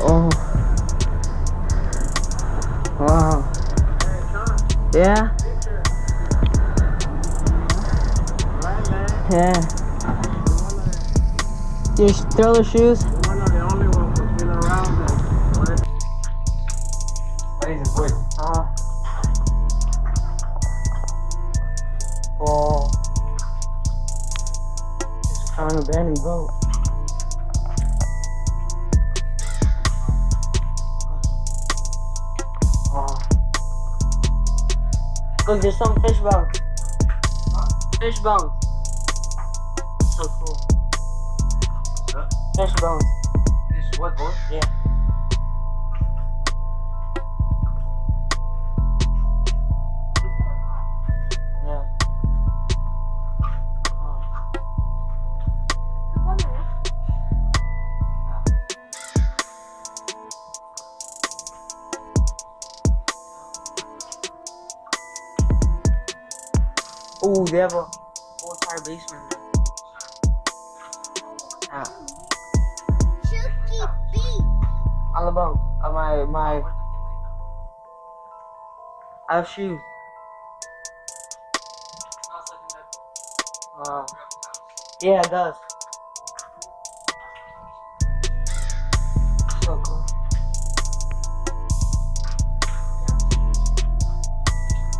Oh. Wow. Yeah. Yeah. You throw the shoes? One of the only ones that's been around there. Oh. It's kind of abandoned boat. Oh. Look, there's some fish bones. Fish bones. So cool. Fish bones. This what boat? Yeah. Yeah. Oh, they have a whole entire basement. Yeah. On the boat. I have shoes. Yeah, it does. So cool.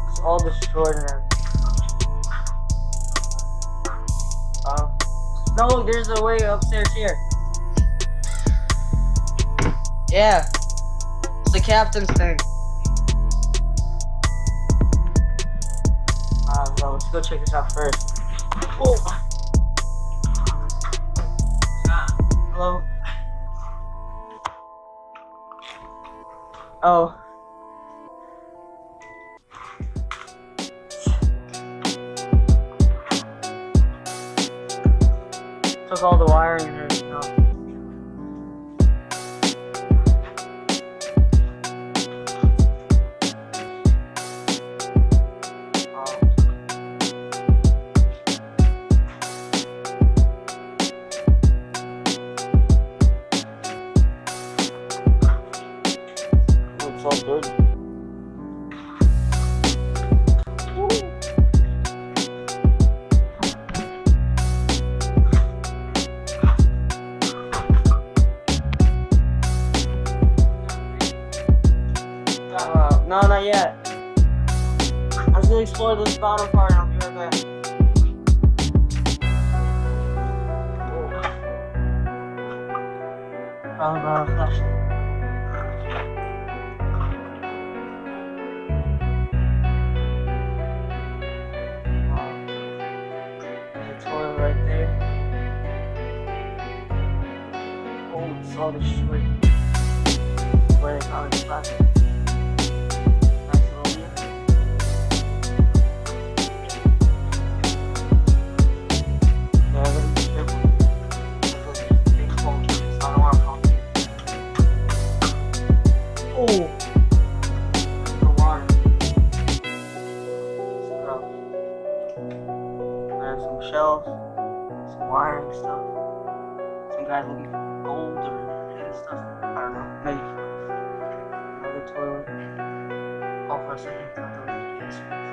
It's all destroyed and everything. No, look, there's a way upstairs here. Yeah. It's the captain's thing. Well, let's go check this out first. Oh. Hello. Oh. Took all the wiring and everything off. It's all dirty. No, not yet. I'm just gonna explore this bottom part and I'll be right back. Bottom flashlight. There's a toilet right there. Oh, it's all destroyed. Where they call it plastic. Shelves, some wiring stuff, some guys looking for gold or hidden stuff, I don't know, maybe another toilet. Oh, for a second, I thought there was a gas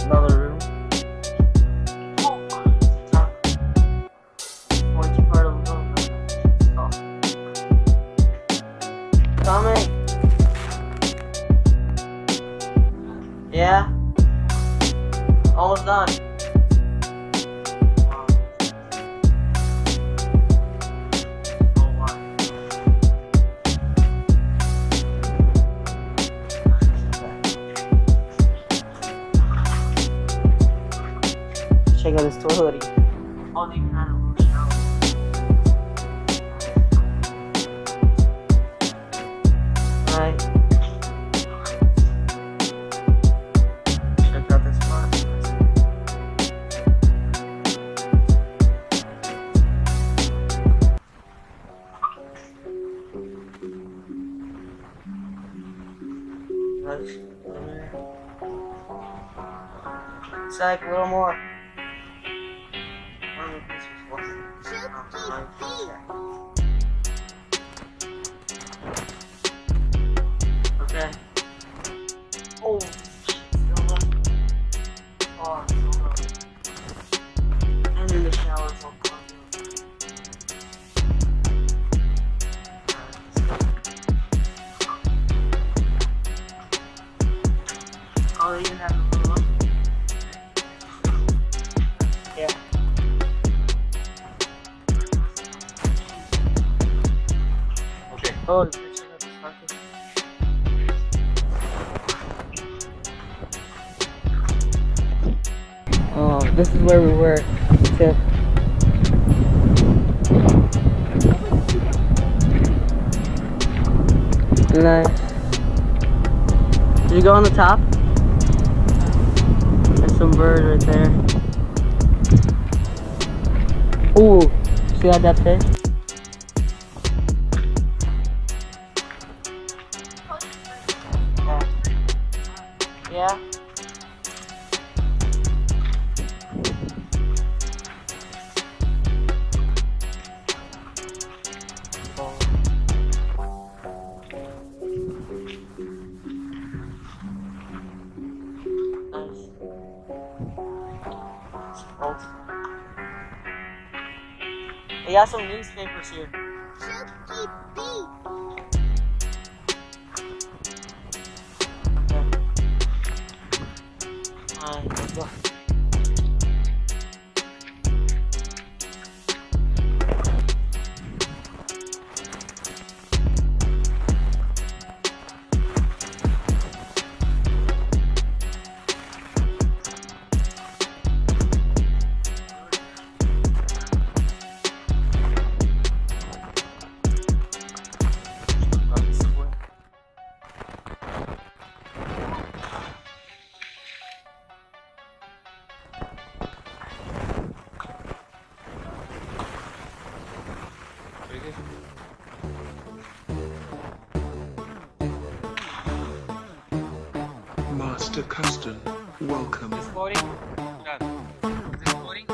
another room. Oh, it's up. Which part of the room? Coming. Yeah. Almost done. Check out this toilet. Oh, they even had a little shower. Alright. Check out this spot. Nice. Zach, a little more. Okay. Oh, still up. Oh, still up. And then the shower's all plugged in. Oh, they even have a little up. Yeah. Okay. Oh, check out this market. Oh, this is where we were. Tip. Nice. Did you go on the top? There's some bird right there. Ooh, see that depth there? Yeah. Nice. They got some newspapers here. Alright, let's go. Master Custom, welcome. Is this loading? Done. Is this loading?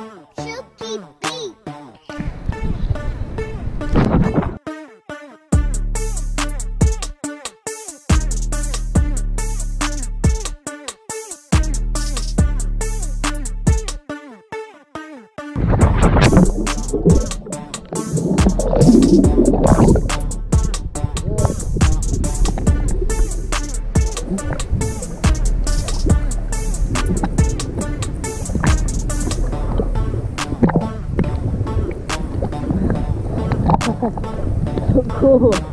So cool.